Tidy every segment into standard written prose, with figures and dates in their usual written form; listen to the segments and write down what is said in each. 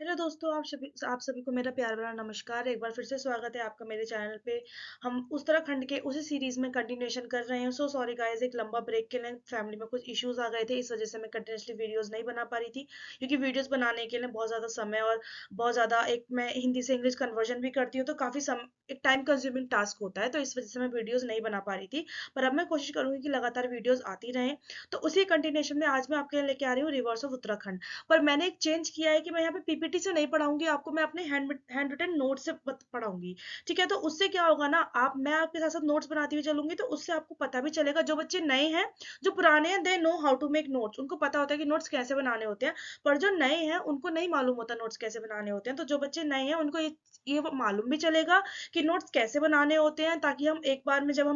Hello दोस्तों, आप सभी को मेरा प्यार भरा नमस्कार। एक बार फिर से स्वागत है आपका मेरे चैनल पे। हम उत्तराखंड के उसी सीरीज में कंटिन्यूएशन कर रहे हैं। सो सॉरी गाइस, एक लंबा ब्रेक के लिए फैमिली में कुछ इश्यूज आ गए थे, इस वजह से मैं कंटिन्यूसली वीडियोस नहीं बना पा रही थी। क्योंकि वीडियोस बनाने के लिए बहुत ज़्यादा समय और बहुत ज़्यादा एक मैं हिंदी से इंग्लिश कन्वर्जन भी करती हूँ, तो एक टाइम कंज्यूमिंग टास्क होता है, तो इस वजह से मैं वीडियोज नहीं बना पा रही थी। पर अब मैं कोशिश करूंगी कि लगातार वीडियोज आती रहें। तो उसी कंटिन्यूएशन में आज मैं आपके लिए लेके आ रही हूँ रिवर्स ऑफ उत्तराखंड। पर मैंने एक चेंज किया है कि मैं यहाँ पे पीपीटी से नहीं पढ़ाऊंगी आपको, मैं अपने हैंड रिटन नोट से पढ़ाऊंगी। ठीक है, तो उससे क्या होगा ना, मैं आपके साथ साथ नोट्स बनाती हुई चलूंगी, तो उससे आपको पता भी चलेगा। जो बच्चे नए हैं, जो पुराने हैं, they know how to make notes, उनको पता होता है कि नोट्स कैसे बनाने होते हैं। पर जो नए हैं उनको नहीं मालूम होता नोट्स कैसे बनाने होते हैं। तो जो बच्चे नए हैं उनको ये मालूम भी चलेगा कि नोट्स कैसे बनाने होते हैं, ताकि हम एक बार में जब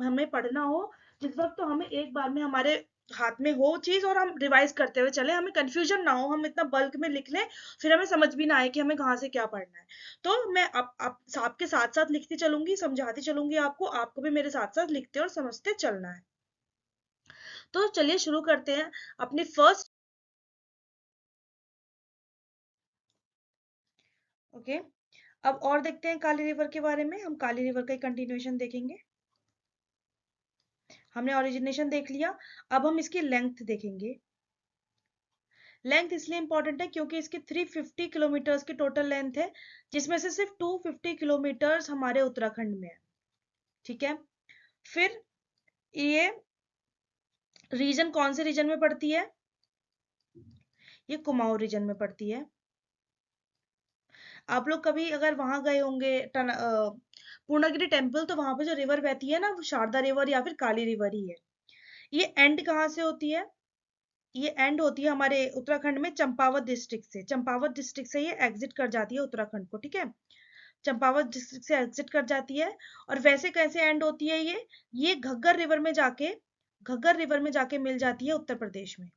हमें पढ़ना हो जिस वक्त, तो हमें एक बार में हमारे हाथ में हो चीज और हम रिवाइज करते हुए चले, हमें कंफ्यूजन ना हो, हम इतना बल्क में लिख लें फिर हमें समझ भी ना आए कि हमें कहाँ से क्या पढ़ना है। तो मैं आपके साथ साथ लिखती चलूंगी, समझाती चलूंगी आपको, आपको भी मेरे साथ साथ लिखते और समझते चलना है। तो चलिए शुरू करते हैं अपनी फर्स्ट। ओके, अब और देखते हैं काली रिवर के बारे में। हम काली रिवर का कंटिन्यूएशन देखेंगे। हमने ओरिजिनेशन देख लिया, अब हम इसकी लेंथ देखेंगे। लेंथ इसलिए इंपॉर्टेंट है क्योंकि इसकी 350 किलोमीटर्स की टोटल लेंथ है, जिसमें से सिर्फ 250 किलोमीटर्स हमारे उत्तराखंड में है। ठीक है, फिर ये रीजन कौन से रीजन में पड़ती है? ये कुमाऊं रीजन में पड़ती है। आप लोग कभी अगर वहां गए होंगे पूर्णागिरि टेम्पल, तो वहां पे जो रिवर बहती है ना, वो शारदा रिवर या फिर काली रिवर ही है। ये एंड कहाँ से होती है? ये एंड होती है हमारे उत्तराखंड में चंपावत डिस्ट्रिक्ट से। चंपावत डिस्ट्रिक्ट से ये एग्जिट कर जाती है उत्तराखंड को। ठीक है, चंपावत डिस्ट्रिक्ट से एग्जिट कर जाती है। और वैसे कैसे एंड होती है ये घग्गर रिवर में जाके, घग्गर रिवर में जाके मिल जाती है उत्तर प्रदेश में।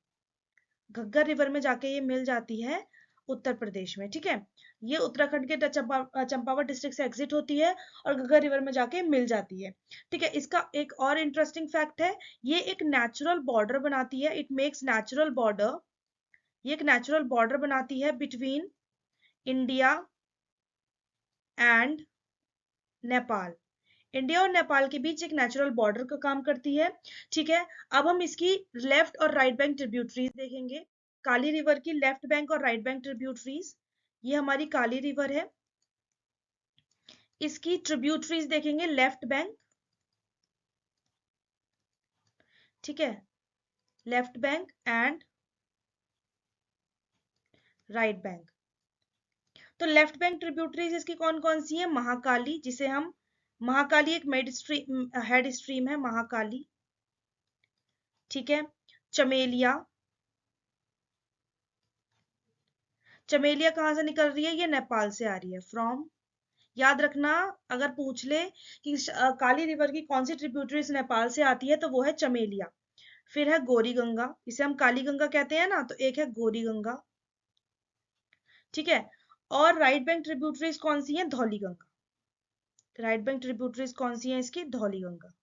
घग्गर रिवर में जाके ये मिल जाती है उत्तर प्रदेश में। ठीक है, ये उत्तराखंड के चंपावत डिस्ट्रिक्ट से एग्जिट होती है और घग्गर रिवर में जाके मिल जाती है। ठीक है, इसका एक और इंटरेस्टिंग फैक्ट है, ये एक नेचुरल बॉर्डर बनाती है। इट मेक्स नेचुरल बॉर्डर, ये एक नेचुरल बॉर्डर बनाती है between India and Nepal. India और नेपाल के बीच एक नेचुरल बॉर्डर का काम करती है। ठीक है, अब हम इसकी लेफ्ट और राइट बैंक ट्रिब्यूटरीज देखेंगे। काली रिवर की लेफ्ट बैंक और राइट बैंक ट्रिब्यूटरीज, ये हमारी काली रिवर है। इसकी ट्रिब्यूटरीज देखेंगे लेफ्ट बैंक। ठीक है, left bank and right bank. तो लेफ्ट बैंक ट्रिब्यूटरीज इसकी कौन कौन सी है? महाकाली, जिसे हम महाकाली एक हेड स्ट्रीम है महाकाली। ठीक है, चमेलिया, चमेलिया कहाँ से निकल रही है? ये नेपाल से आ रही है, फ्रॉम। याद रखना, अगर पूछ ले कि काली रिवर की कौन सी ट्रिब्यूटरीज नेपाल से आती है, तो वो है चमेलिया। फिर है गौरी गंगा, इसे हम काली गंगा कहते हैं ना, तो एक है गौरी गंगा। ठीक है, और राइट बैंक ट्रिब्यूटरीज कौन सी है? Dhauli Ganga. Right bank tributaries कौन सी है इसकी? धौली गंगा।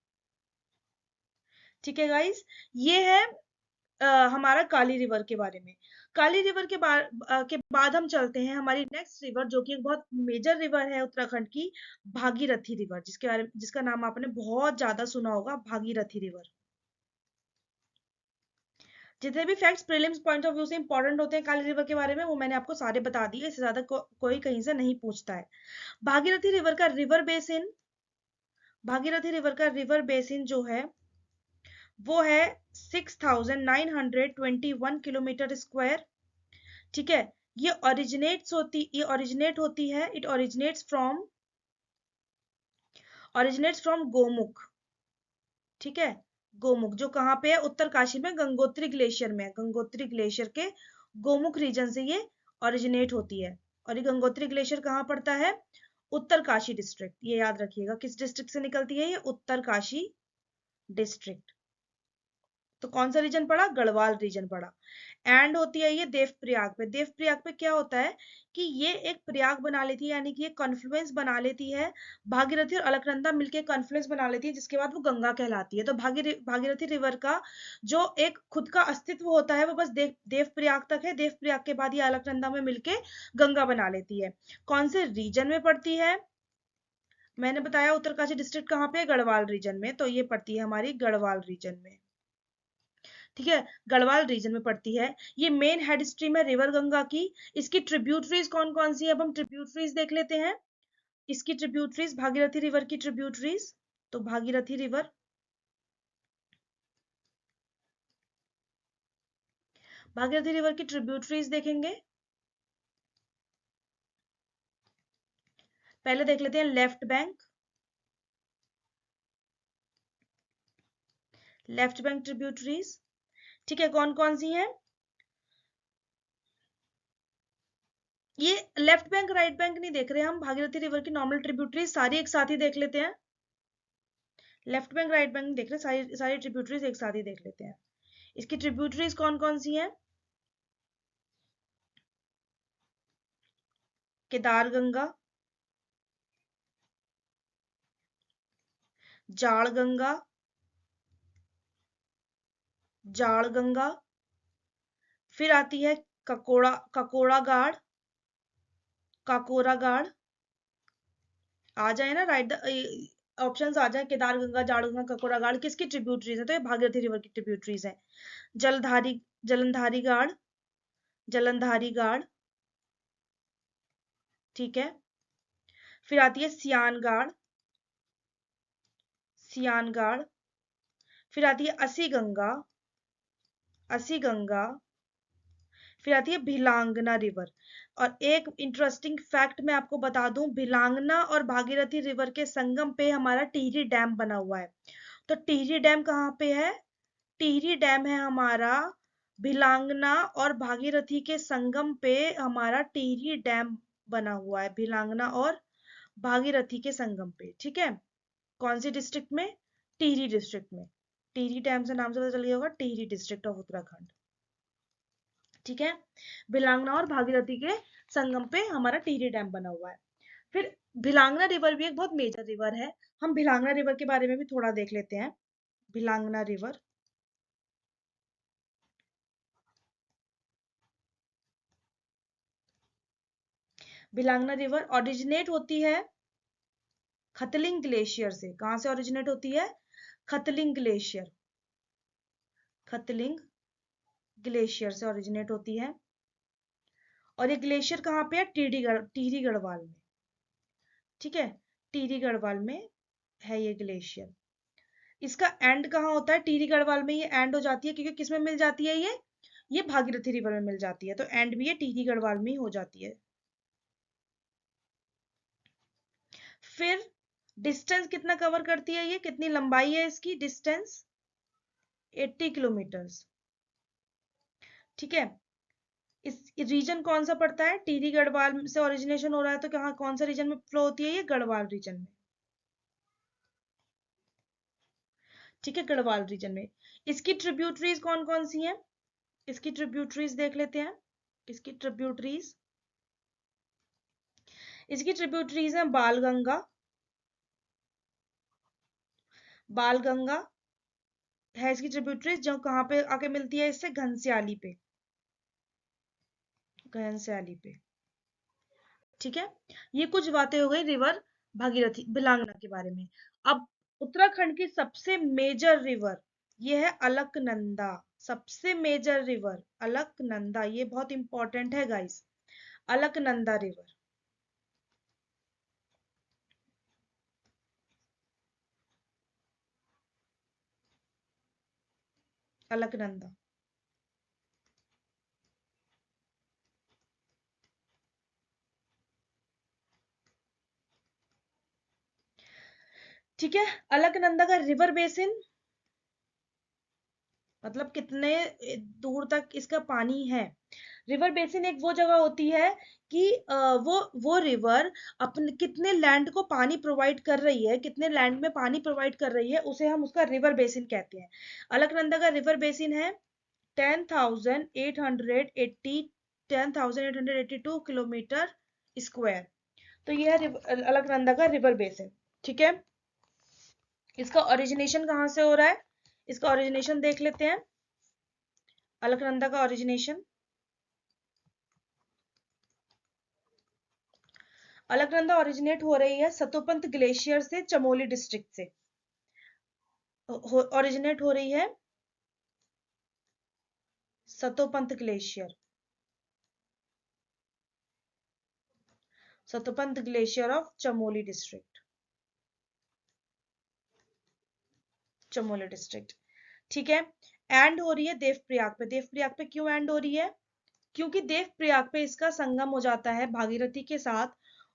ठीक है गाइस, ये है हमारा काली रिवर के बारे में। काली रिवर के बाद हम चलते हैं हमारी नेक्स्ट रिवर, जो कि एक बहुत मेजर रिवर है उत्तराखंड की, भागीरथी रिवर, जिसका नाम आपने बहुत ज्यादा सुना होगा, भागीरथी रिवर। जितने भी facts prelims point of view से इंपॉर्टेंट होते हैं काली रिवर के बारे में, वो मैंने आपको सारे बता दिए। इससे ज्यादा कोई कहीं से नहीं पूछता है। भागीरथी रिवर का रिवर बेसिन, भागीरथी रिवर का रिवर बेसिन जो है वो है 6921 किलोमीटर स्क्वायर। ठीक है, ये ओरिजिनेट होती है, इट ओरिजिनेट्स फ्रॉम गोमुख। ठीक है, गोमुख जो कहाँ पे है? उत्तरकाशी में, गंगोत्री ग्लेशियर में, गंगोत्री ग्लेशियर के गोमुख रीजन से ये ओरिजिनेट होती है। और ये गंगोत्री ग्लेशियर कहाँ पड़ता है? उत्तरकाशी डिस्ट्रिक्ट। ये याद रखिएगा, किस डिस्ट्रिक्ट से निकलती है? ये उत्तरकाशी डिस्ट्रिक्ट। तो कौन सा रीजन पड़ा? गढ़वाल रीजन पड़ा। एंड होती है ये देवप्रयाग पे। देवप्रयाग पे क्या होता है कि ये एक प्रयाग बना लेती है, यानी कि एक कॉन्फ्लुएंस बना लेती है। भागीरथी और अलकनंदा मिलके कॉन्फ्लुएंस बना लेती है, जिसके बाद वो गंगा कहलाती है। तो भागीरथी रिवर का जो एक खुद का अस्तित्व होता है वो बस देवप्रयाग तक है। देवप्रयाग के बाद ये अलकनंदा में मिलके गंगा बना लेती है। कौन से रीजन में पड़ती है? मैंने बताया उत्तरकाशी डिस्ट्रिक्ट कहाँ पे है? गढ़वाल रीजन में। तो ये पड़ती है हमारी गढ़वाल रीजन में। ठीक है, गढ़वाल रीजन में पड़ती है। ये मेन हेड स्ट्रीम है रिवर गंगा की। इसकी ट्रिब्यूटरीज कौन कौन सी है? अब हम ट्रिब्यूटरीज देख लेते हैं। इसकी ट्रिब्यूटरीज, भागीरथी रिवर की ट्रिब्यूटरीज, तो भागीरथी रिवर, भागीरथी रिवर की ट्रिब्यूटरीज देखेंगे। पहले देख लेते हैं left bank. Left bank tributaries, ठीक है, कौन कौन सी हैं? ये लेफ्ट बैंक राइट बैंक नहीं देख रहे हम, भागीरथी रिवर की नॉर्मल ट्रिब्यूटरीज सारी एक साथ ही देख लेते हैं। लेफ्ट बैंक राइट बैंक नहीं देख रहे, सारी सारी ट्रिब्यूटरीज एक साथ ही देख लेते हैं। इसकी ट्रिब्यूटरीज कौन कौन सी हैं? केदार गंगा, जाड़ गंगा, जाड़ गंगा, फिर आती है ककोड़ा, ककोड़ा गाड़, काकोरा गाड़। आ जाए ना राइट, ऑप्शंस आ जाए, केदार गंगा, जाड़ गंगा, ककोरा गाड़, किसकी ट्रिब्यूटरीज है? तो ये भागीरथी रिवर की ट्रिब्यूटरीज है। जलधारी, जलंधारी गाड़, जलंधारी गाड़, ठीक है। फिर आती है सियान गाड़, सियान गाड़। फिर आती है असी गंगा, असी गंगा। फिर आती है भिलांगना रिवर। और एक इंटरेस्टिंग फैक्ट मैं आपको बता दूं, भिलांगना और भागीरथी रिवर के संगम पे हमारा टिहरी डैम बना हुआ है। तो टिहरी डैम कहाँ पे है? टिहरी डैम है हमारा भिलांगना और भागीरथी के संगम पे, हमारा टिहरी डैम बना हुआ है भिलांगना और भागीरथी के संगम पे। ठीक है, कौन सी डिस्ट्रिक्ट में? टिहरी डिस्ट्रिक्ट में। टिहरी डैम से नाम से पता चल गया होगा, टिहरी डिस्ट्रिक्ट ऑफ उत्तराखंड। ठीक है, भिलांगना और भागीरथी के संगम पे हमारा टिहरी डैम बना हुआ है। फिर भिलांगना रिवर भी एक बहुत मेजर रिवर है। हम भिलांगना रिवर के बारे में भी थोड़ा देख लेते हैं। Bhilangana river, Bhilangana river originate होती है खतलिंग ग्लेशियर से। कहां से ओरिजिनेट होती है? खतलिंग ग्लेशियर, खतलिंग ग्लेशियर से ओरिजिनेट होती है। और ये ग्लेशियर कहाँ पे है? टिहरी गढ़वाल में। ठीक है, टिहरी गढ़वाल में है ये ग्लेशियर। इसका एंड कहाँ होता है? टिहरी गढ़वाल में ये एंड हो जाती है, क्योंकि किसमें मिल जाती है ये भागीरथी रिवर में मिल जाती है। तो एंड भी ये टिहरी गढ़वाल में ही हो जाती है। फिर डिस्टेंस कितना कवर करती है ये? कितनी लंबाई है इसकी? Distance 80 kilometres. ठीक है, इस रीजन कौन सा पड़ता है? टिहरी गढ़वाल से ओरिजिनेशन हो रहा है, तो कहाँ कौन सा रीजन में फ्लो होती है ये? गढ़वाल रीजन में। ठीक है, गढ़वाल रीजन में। इसकी ट्रिब्यूटरीज कौन कौन सी हैं? इसकी ट्रिब्यूटरीज देख लेते हैं। इसकी ट्रिब्यूटरीज, इसकी ट्रिब्यूटरीज हैं बाल गंगा, बाल गंगा है इसकी ट्रिब्यूटरीज, जो कहाँ पे आके मिलती है इससे? घनस्याली पे, घनस्याली पे। ठीक है, ये कुछ बातें हो गई रिवर भागीरथी भिलांगना के बारे में। अब उत्तराखंड की सबसे मेजर रिवर ये है अलकनंदा। सबसे मेजर रिवर अलकनंदा, ये बहुत इंपॉर्टेंट है गाइस। अलकनंदा रिवर, अलकनंदा। ठीक है, अलकनंदा का रिवर बेसिन मतलब कितने दूर तक इसका पानी है। रिवर बेसिन एक वो जगह होती है कि वो रिवर अपने कितने लैंड को पानी प्रोवाइड कर रही है, कितने लैंड में पानी प्रोवाइड कर रही है, उसे हम उसका रिवर बेसिन कहते हैं। अलकनंदा का रिवर बेसिन है 10,882 किलोमीटर स्क्वायर। तो यह अलकनंदा का रिवर बेसिन। ठीक है, इसका ओरिजिनेशन कहाँ से हो रहा है, इसका ओरिजिनेशन देख लेते हैं। अलकनंदा का ओरिजिनेशन, अलकनंदा ओरिजिनेट हो रही है सतोपंत ग्लेशियर से, चमोली डिस्ट्रिक्ट से ओरिजिनेट हो रही है। Satopanth glacier, Satopanth glacier of Chamoli district, Chamoli district. ठीक है, एंड हो रही है देवप्रयाग पे। देवप्रयाग पे क्यों एंड हो रही है, क्योंकि देवप्रयाग पे इसका संगम हो जाता है भागीरथी के साथ।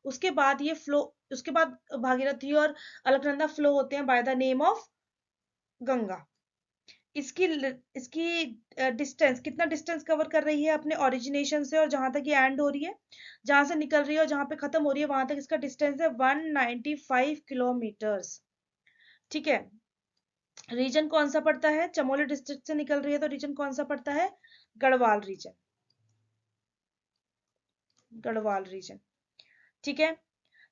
उसके बाद ये फ्लो, उसके बाद भागीरथी और अलकनंदा फ्लो होते हैं by the name of Ganga. इसकी इसकी डिस्टेंस, कितना डिस्टेंस कवर कर रही है अपने ओरिजिनेशन से और जहां तक ये एंड हो रही है, जहां से निकल रही है और जहां पे खत्म हो रही है, वहां तक इसका डिस्टेंस है 195 किलोमीटर्स। ठीक है, रीजन कौन सा पड़ता है, चमोली डिस्ट्रिक्ट से निकल रही है तो रीजन कौन सा पड़ता है, गढ़वाल रीजन, गढ़वाल रीजन। ठीक है,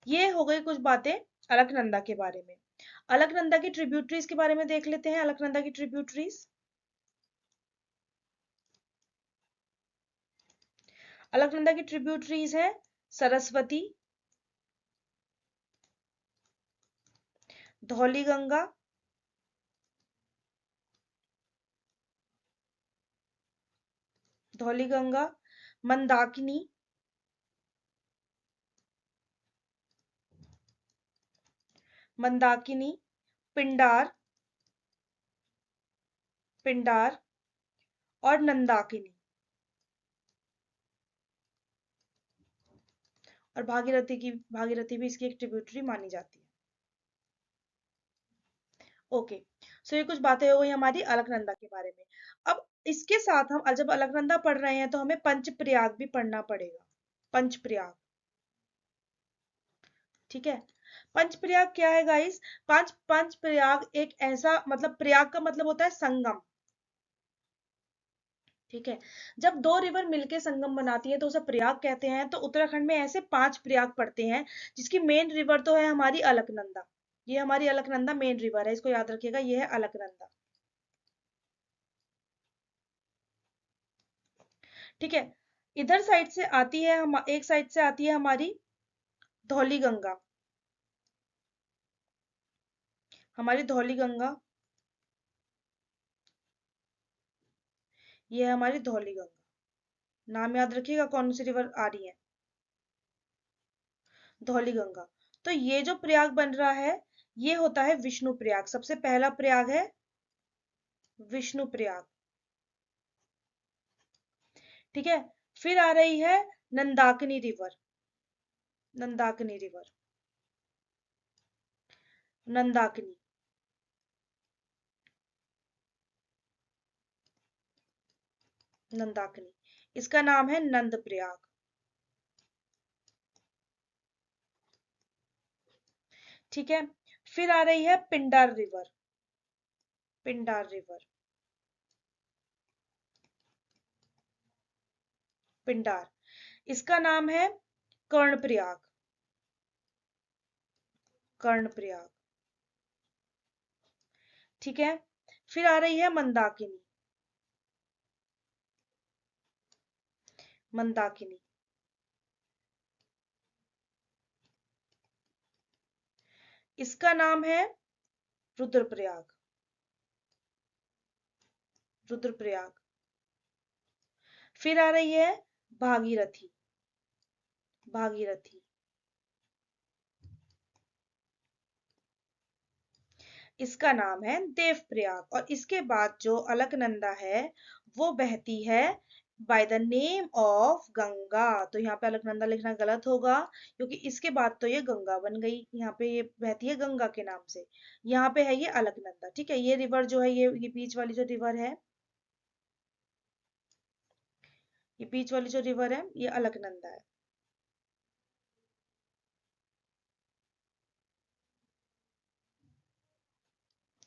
ये हो गई कुछ बातें अलकनंदा के बारे में। अलकनंदा की ट्रिब्यूटरीज के बारे में देख लेते हैं। अलकनंदा की ट्रिब्यूटरीज, अलकनंदा की ट्रिब्यूटरीज है सरस्वती, धौली गंगा, धौली गंगा, मंदाकिनी, मंदाकिनी, पिंडार, पिंडार और नंदाकिनी। और भागीरथी की, भागीरथी भी इसकी एक ट्रिब्यूटरी मानी जाती है। ओके, सो ये कुछ बातें हो गई हमारी अलकनंदा के बारे में। अब इसके साथ हम जब अलकनंदा पढ़ रहे हैं तो हमें पंचप्रयाग भी पढ़ना पड़ेगा। पंचप्रयाग, ठीक है, पंचप्रयाग क्या है गाइस, पंचप्रयाग एक ऐसा, मतलब प्रयाग का मतलब होता है संगम। ठीक है, जब दो रिवर मिलके संगम बनाती है तो उसे प्रयाग कहते हैं। तो उत्तराखंड में ऐसे 5 प्रयाग पड़ते हैं, जिसकी मेन रिवर तो है हमारी अलकनंदा। ये हमारी अलकनंदा मेन रिवर है, इसको याद रखिएगा, ये है अलकनंदा। ठीक है, इधर साइड से आती है हम, एक साइड से आती है हमारी धौली गंगा, हमारी धौली गंगा, ये है हमारी धौली गंगा। नाम याद रखिएगा कौन सी रिवर आ रही है, धौली गंगा। तो ये जो प्रयाग बन रहा है ये होता है विष्णु प्रयाग। सबसे पहला प्रयाग है विष्णु प्रयाग। ठीक है, फिर आ रही है नंदाकिनी रिवर, नंदाकिनी रिवर, नंदाकिनी, नंदाकिनी, इसका नाम है नंद प्रयाग। ठीक है, फिर आ रही है पिंडार रिवर, पिंडार रिवर, पिंडार, इसका नाम है कर्णप्रयाग, कर्णप्रयाग। ठीक है, फिर आ रही है मंदाकिनी, मंदाकिनी, इसका नाम है रुद्रप्रयाग, रुद्रप्रयाग। फिर आ रही है भागीरथी, भागीरथी, इसका नाम है देवप्रयाग। और इसके बाद जो अलकनंदा है वो बहती है by the name of Ganga. तो यहाँ पे अलकनंदा लिखना गलत होगा, क्योंकि इसके बाद तो ये गंगा बन गई। यहाँ पे ये बहती है गंगा के नाम से, यहाँ पे है ये अलकनंदा। ठीक है, ये रिवर जो है, ये बीच वाली जो रिवर है, ये बीच वाली जो रिवर है ये अलकनंदा है।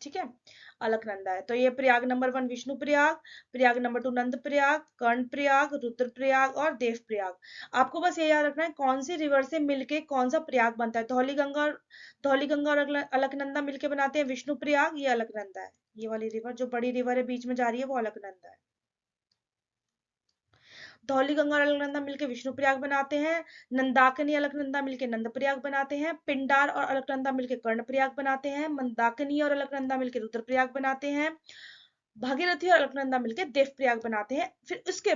ठीक है, अलकनंदा है। तो ये प्रयाग नंबर 1 विष्णु प्रयाग, प्रयाग नंबर 2 नंद प्रयाग, कर्ण प्रयाग, रुद्र प्रयाग और देव प्रयाग। आपको बस ये याद रखना है कौन सी रिवर से मिलके कौन सा प्रयाग बनता है। धौली गंगा और अलकनंदा मिलके बनाते हैं विष्णु प्रयाग, ये अलकनंदा है। ये वाली रिवर जो बड़ी रिवर है बीच में जा रही है वो अलकनंदा है। धौली गंगा और अलकनंदा मिलकर विष्णु प्रयाग बनाते हैं। नंदाकिनी अलकनंदा मिलकर नंद प्रयाग बनाते हैं। पिंडार और अलकनंदा मिलकर कर्ण प्रयाग बनाते हैं। मंदाकिनी और अलकनंदा मिलकर रुद्र प्रयाग बनाते हैं। भागीरथी और अलकनंदा मिलकर देव प्रयाग बनाते हैं। फिर उसके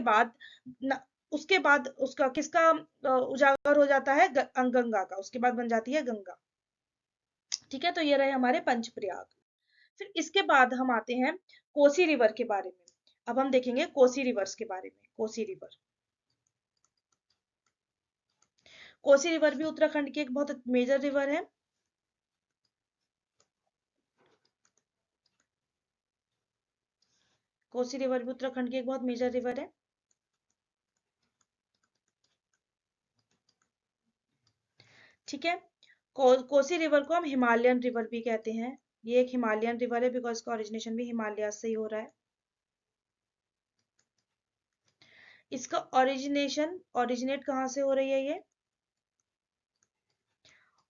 बाद उसका किसका उजागर हो जाता है, गंगा का। उसके बाद बन जाती है गंगा। ठीक है, तो ये रहे हमारे पंच प्रयाग। फिर इसके बाद हम आते हैं कोसी रिवर के बारे में। अब हम देखेंगे कोसी रिवर्स के बारे में। कोसी रिवर, कोसी रिवर भी उत्तराखंड की एक बहुत मेजर रिवर है। कोसी रिवर भी उत्तराखंड की एक बहुत मेजर रिवर है। ठीक है, कोसी रिवर को हम हिमालयन रिवर भी कहते हैं। ये एक हिमालयन रिवर है बिकॉज इसका ओरिजिनेशन भी हिमालय से ही हो रहा है। इसका ओरिजिनेट कहाँ से हो रही है? ये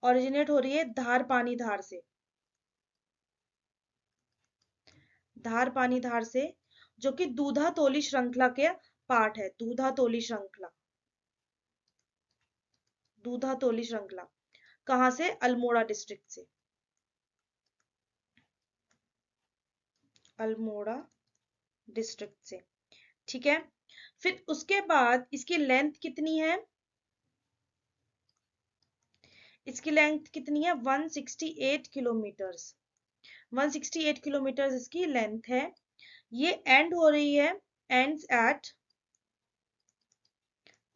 ओरिजिनेट हो रही है धार पानी धार से। धार पानी धार से, जो कि दूधा तोली श्रृंखला के पार्ट है। दूधा तोली श्रृंखला, दूधा तोली श्रृंखला कहाँ से? अल्मोड़ा डिस्ट्रिक्ट से। अल्मोड़ा डिस्ट्रिक्ट से। ठीक है, फिर उसके बाद इसकी लेंथ कितनी है? इसकी लेंथ कितनी है? 168 किलोमीटर्स। 168 किलोमीटर्स इसकी लेंथ है। ये एंड हो रही है, एंड्स एट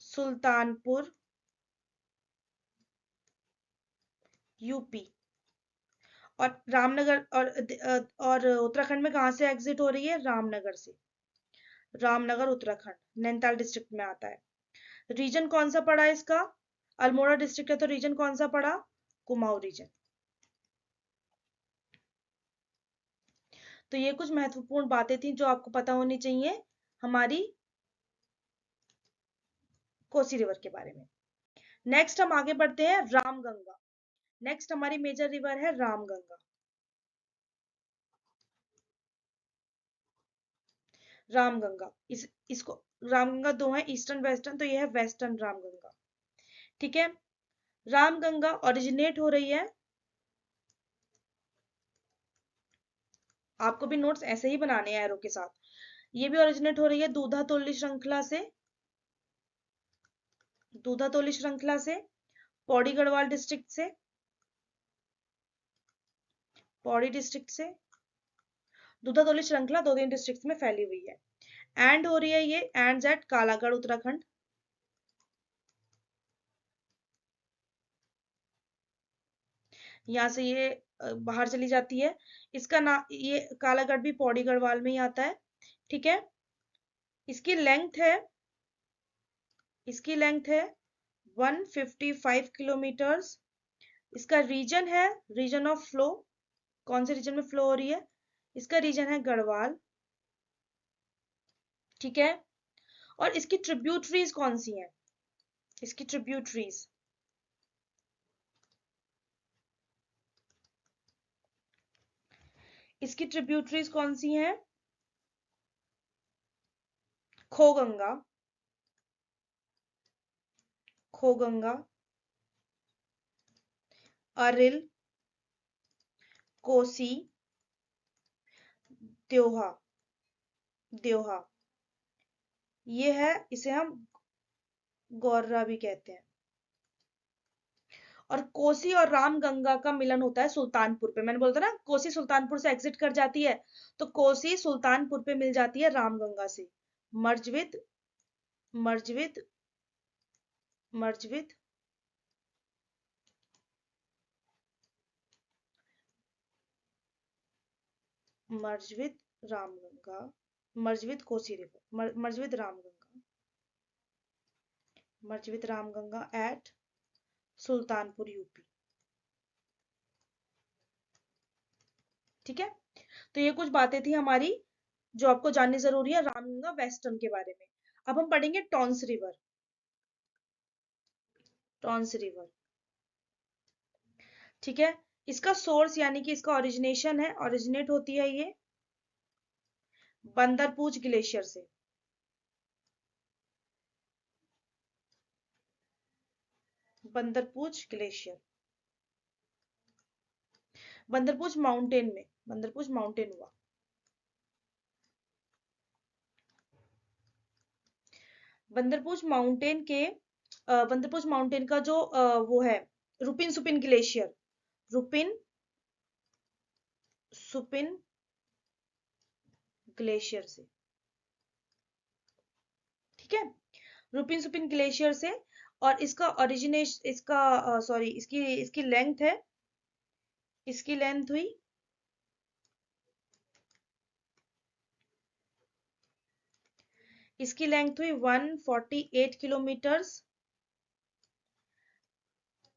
सुल्तानपुर यूपी। और रामनगर और उत्तराखंड में कहां से एग्जिट हो रही है? रामनगर से। रामनगर उत्तराखंड नैनीताल डिस्ट्रिक्ट में आता है। रीजन कौन सा पड़ा इसका? अल्मोड़ा डिस्ट्रिक्ट है तो रीजन कौन सा पड़ा? कुमाऊं रीजन। तो ये कुछ महत्वपूर्ण बातें थी जो आपको पता होनी चाहिए हमारी कोसी रिवर के बारे में। नेक्स्ट हम आगे बढ़ते हैं रामगंगा। नेक्स्ट हमारी मेजर रिवर है रामगंगा। रामगंगा, इसको रामगंगा दो है, ईस्टर्न वेस्टर्न, तो ये है वेस्टर्न रामगंगा। ठीक है, रामगंगा ओरिजिनेट हो रही है, आपको भी नोट्स ऐसे ही बनाने हैं एरो के साथ। ये भी ओरिजिनेट हो रही है दूधा तोली श्रृंखला से। दूधा तोली श्रृंखला से, पौड़ी गढ़वाल डिस्ट्रिक्ट से। पौड़ी डिस्ट्रिक्ट से दूधा तोली श्रृंखला 2-3 डिस्ट्रिक्ट में फैली हुई है। एंड हो रही है ये एंड एट कालागढ़ उत्तराखंड। यहाँ से ये बाहर चली जाती है। इसका ना ये कालागढ़ भी पौड़ी गढ़वाल में ही आता है। ठीक है, इसकी लेंथ है, इसकी लेंथ है 155 किलोमीटर्स। इसका रीजन है, रीजन ऑफ फ्लो, कौन से रीजन में फ्लो हो रही है? इसका रीजन है गढ़वाल। ठीक है, और इसकी ट्रिब्यूटरीज कौन सी हैं? इसकी ट्रिब्यूटरीज, इसकी ट्रिब्यूटरीज कौन सी हैं? खोगंगा, खोगंगा, अरिल, कोसी, त्योहा, द्योहा। ये है, इसे हम गौर्रा भी कहते हैं। और कोसी और रामगंगा का मिलन होता है सुल्तानपुर पे। मैंने बोला था ना कोसी सुल्तानपुर से एग्जिट कर जाती है, तो कोसी सुल्तानपुर पे मिल जाती है रामगंगा से। Merge with merge with merge with merge with Ramganga, merge with Kosi river, merge with Ramganga, merge with Ramganga at Sultanpur UP. ठीक है, तो ये कुछ बातें थी हमारी जो आपको जाननी जरूरी है रामगंगा वेस्टर्न के बारे में। अब हम पढ़ेंगे टॉन्स रिवर। टॉन्स रिवर, ठीक है। इसका सोर्स यानी कि इसका ओरिजिनेशन है, ओरिजिनेट होती है ये बंदरपूछ ग्लेशियर से। बंदरपूछ ग्लेशियर, बंदरपूछ माउंटेन में, बंदरपूछ माउंटेन हुआ। बंदरपूछ माउंटेन के बंदरपूछ माउंटेन का जो वो है रुपिन सुपिन ग्लेशियर, रुपिन सुपिन ग्लेशियर से, ठीक है। रुपिन सुपिन ग्लेशियर से। और इसका ओरिजिनेशन, इसका सॉरी इसकी इसकी लेंथ है, इसकी लेंथ हुई इसकी लेंथ हुई 148 किलोमीटर्स।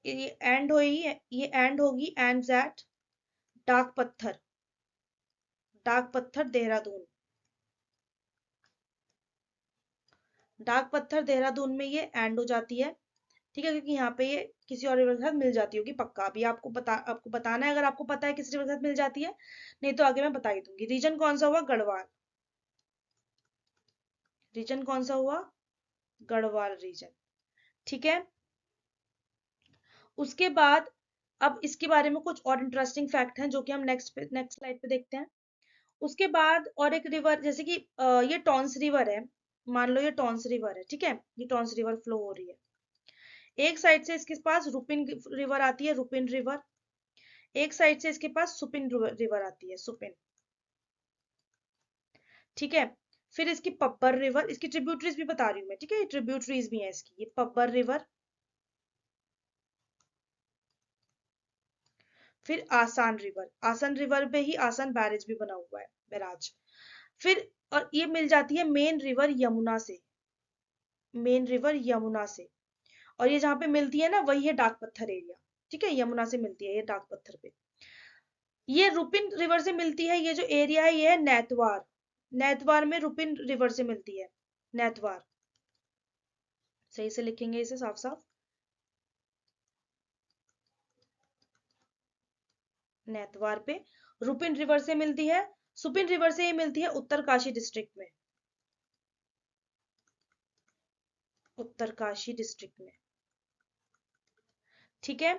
ये एंड हुई, ये एंड होगी एंड एट डाक पत्थर, डाक पत्थर देहरादून। डाक पत्थर देहरादून में ये एंड हो जाती है, ठीक है। क्योंकि यहाँ पे ये किसी और रिवर के साथ मिल जाती होगी पक्का। अभी आपको बताना है, अगर आपको पता है किस रिवर के साथ मिल जाती है, नहीं तो आगे मैं बता ही दूंगी। रीजन कौन सा हुआ? गढ़वाल। रीजन कौन सा हुआ? गढ़वाल रीजन, ठीक है। उसके बाद अब इसके बारे में कुछ और इंटरेस्टिंग फैक्ट हैं जो कि हम नेक्स्ट स्लाइड पे देखते हैं। उसके बाद और एक रिवर, जैसे कि ये टॉन्स रिवर है, मान लो ये टॉन्स रिवर है, ठीक है। ये टॉन्स रिवर फ्लो हो रही है, एक साइड से इसके पास रुपिन रिवर आती है, रुपिन रिवर। एक साइड से इसके पास सुपिन रिवर आती है, सुपिन, ठीक है। फिर इसकी पब्बर रिवर, इसकी ट्रिब्यूटरीज भी बता रही हूँ मैं, ठीक है। ये ट्रिब्यूटरीज भी है इसकी, ये पब्बर रिवर। फिर आसान रिवर, आसान रिवर पे ही आसान बैरेज भी बना हुआ है, बैराज। फिर और ये मिल जाती है मेन रिवर यमुना से, मेन रिवर यमुना से। और ये जहां पे मिलती है ना, वही है डाक पत्थर एरिया, ठीक है। यमुना से मिलती है ये डाक पत्थर पे। ये रुपिन रिवर से मिलती है, ये जो एरिया है ये है नैतवार। नैतवार में रुपिन रिवर से मिलती है, नैतवार। सही से लिखेंगे इसे साफ साफ, नैतवार पे रुपिन रिवर से मिलती है। सुपिन रिवर से ये मिलती है उत्तरकाशी डिस्ट्रिक्ट में, उत्तरकाशी डिस्ट्रिक्ट में, ठीक है।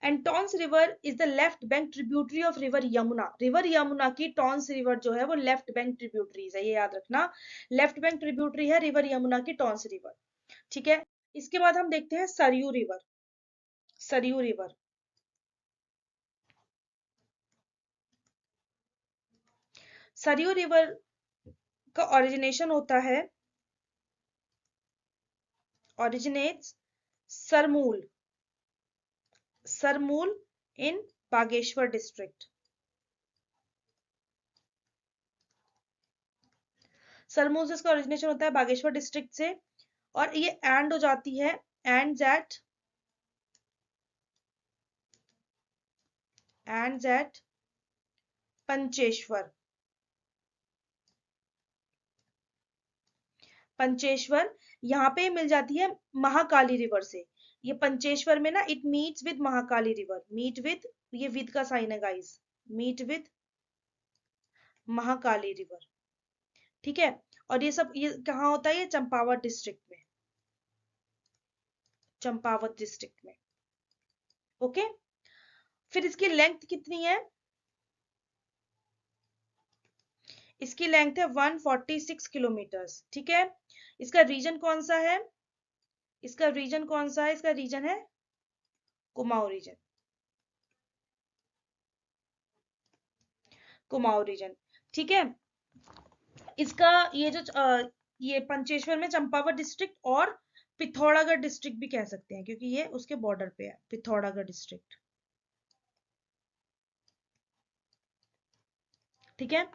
And Tons river is the left bank tributary of river Yamuna. River Yamuna की टॉन्स रिवर जो है वो लेफ्ट बैंक ट्रिब्यूटरीज है, ये याद रखना। लेफ्ट बैंक ट्रिब्यूटरी है रिवर यमुना की टॉन्स रिवर, ठीक है। इसके बाद हम देखते हैं Saryu river. Saryu river, Saryu river का ओरिजिनेशन होता है, ओरिजिनेट्स सरमूल, सरमूल इन बागेश्वर डिस्ट्रिक्ट। सरमूल से इसका ओरिजिनेशन होता है बागेश्वर डिस्ट्रिक्ट से। और ये एंड हो जाती है, एंड एट पंचेश्वर। पंचेश्वर यहाँ पे मिल जाती है महाकाली रिवर से। ये पंचेश्वर में ना, it meets with Mahakali river, meet with, ये विद का साइन है guys, meet with Mahakali river, ठीक है। और ये सब ये कहाँ होता है? ये चंपावत डिस्ट्रिक्ट में, चंपावत डिस्ट्रिक्ट में, ओके। फिर इसकी लेंथ कितनी है? इसकी लेंथ है 146 किलोमीटर्स, ठीक है। इसका रीजन कौन सा है? इसका रीजन कौन सा है? इसका रीजन है कुमाऊं रीजन, कुमाऊं रीजन, ठीक है। इसका ये जो ये पंचेश्वर में चंपावत डिस्ट्रिक्ट और पिथौरागढ़ डिस्ट्रिक्ट भी कह सकते हैं, क्योंकि ये उसके बॉर्डर पे है, पिथौरागढ़ डिस्ट्रिक्ट, ठीक है।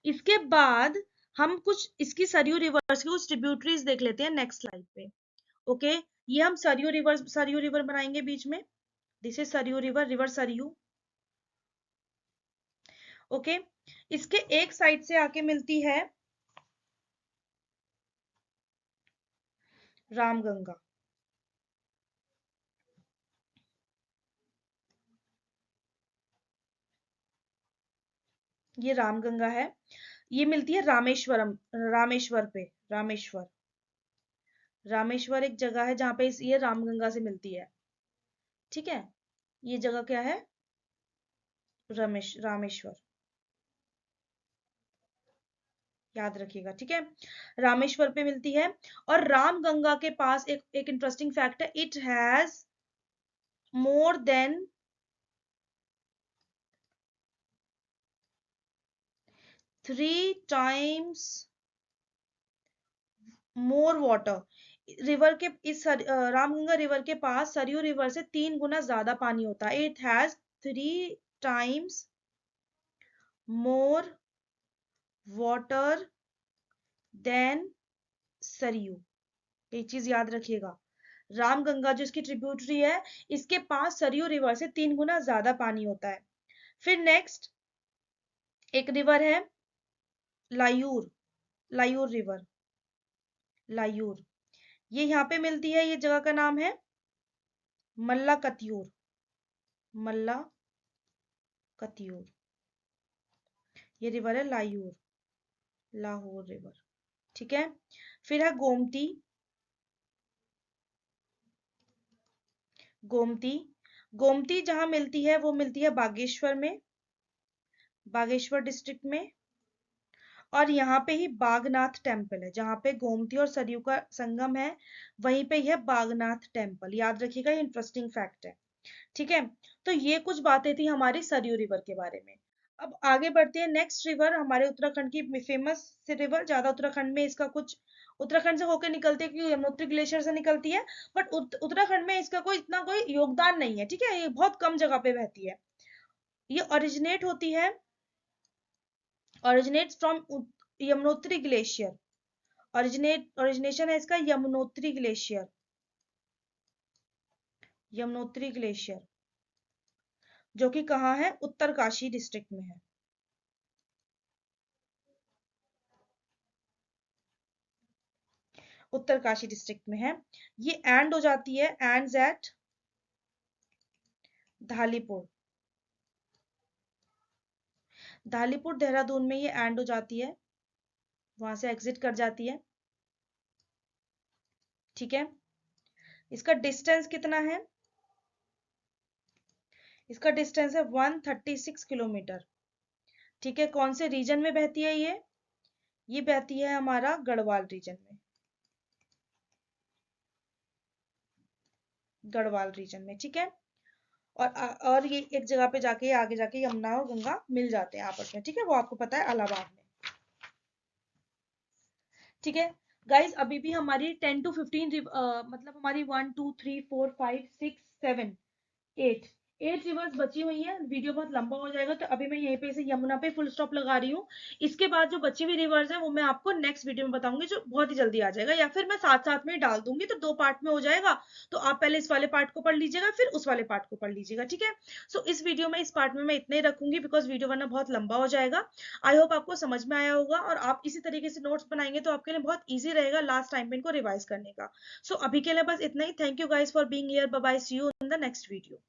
इसके बाद हम कुछ इसकी सरयू रिवर्स की कुछ ट्रिब्यूटरीज देख लेते हैं नेक्स्ट स्लाइड पे, ओके। ये हम सरयू रिवर बनाएंगे बीच में, this is Saryu river, river Saryu. Okay. इसके एक साइड से आके मिलती है रामगंगा। ये रामगंगा है, ये मिलती है रामेश्वरम, रामेश्वर पे, रामेश्वर। रामेश्वर एक जगह है जहां पे ये रामगंगा से मिलती है। ठीक है, ये जगह क्या है? रामेश्वर, याद रखिएगा। ठीक है, रामेश्वर पे मिलती है। और रामगंगा के पास एक इंटरेस्टिंग फैक्ट है, it has more than 3 times more water. River के रामगंगा रिवर के पास सरयू रिवर से 3 गुना ज्यादा पानी होता है। It has 3 times more water than Saryu. ये चीज याद रखिएगा। रामगंगा जो इसकी ट्रिब्यूटरी है, इसके पास सरयू रिवर से 3 गुना ज्यादा पानी होता है। फिर नेक्स्ट एक रिवर है लायूर, लायूर रिवर, लायूर। ये यहाँ पे मिलती है, ये जगह का नाम है मल्ला कतियूर, मल्ला कतियूर। ये रिवर है लायूर, लाहौर रिवर। ठीक है, फिर है गोमती, गोमती। गोमती जहां मिलती है वो मिलती है बागेश्वर में, बागेश्वर डिस्ट्रिक्ट में। और यहाँ पे ही बागनाथ टेम्पल है, जहाँ पे गोमती और सरयू का संगम है, वहीं पे यह बागनाथ टेम्पल। याद रखिएगा, ये इंटरेस्टिंग फैक्ट है। ठीक है, तो ये कुछ बातें थी हमारी सरयू रिवर के बारे में। अब आगे बढ़ते हैं। नेक्स्ट रिवर हमारे उत्तराखंड की फेमस रिवर, ज्यादा उत्तराखंड में इसका कुछ, उत्तराखंड से होकर निकलती है क्योंकि यमुनोत्री ग्लेशियर से निकलती है, बट उत्तराखंड में इसका कोई इतना कोई योगदान नहीं है। ठीक है, ये बहुत कम जगह पे बहती है। ये ओरिजिनेट होती है, originates from Yamunotri glacier. Origination है इसका यमुनोत्री ग्लेशियर, यमुनोत्री ग्लेशियर, जो कि कहाँ है? उत्तरकाशी डिस्ट्रिक्ट में है। उत्तरकाशी डिस्ट्रिक्ट में है। ये एंड हो जाती है, एंड्स एट धालीपुर, धालीपुर देहरादून में ये एंड हो जाती है, वहां से एग्जिट कर जाती है। ठीक है, इसका डिस्टेंस कितना है? इसका डिस्टेंस है 136 किलोमीटर। ठीक है, कौन से रीजन में बहती है ये बहती है हमारा गढ़वाल रीजन में, गढ़वाल रीजन में। ठीक है, और ये एक जगह पे जाके, आगे जाके यमुना और गंगा मिल जाते हैं आपस में। ठीक है, वो आपको पता है, इलाहाबाद में। ठीक है गाइस, अभी भी हमारी 10 to 15 मतलब हमारी 1 2 3 4 5 6 7 8 8 रिवर्स बची हुई है। वीडियो बहुत लंबा हो जाएगा, तो अभी मैं यहीं पे इसे यमुना पे फुल स्टॉप लगा रही हूँ। इसके बाद जो बची हुई रिवर्स है वो मैं आपको नेक्स्ट वीडियो में बताऊंगी, जो बहुत ही जल्दी आ जाएगा, या फिर मैं साथ साथ में ही डाल दूंगी, तो 2 पार्ट में हो जाएगा। तो आप पहले इस वाले पार्ट को पढ़ लीजिएगा, फिर उस वाले पार्ट को पढ़ लीजिएगा। ठीक है, सो इस वीडियो में, इस पार्ट में मैं इतना ही रखूंगी, बिकॉज वीडियो वरना बहुत लंबा हो जाएगा। आई होप आपको समझ में आया होगा, और आप इसी तरीके से नोट्स बनाएंगे तो आपके लिए बहुत ईजी रहेगा लास्ट टाइम में इनको रिवाइज करने का। सो अभी के लिए बस इतना ही। Thank you guys for being here. Bye bye, see you in the next video.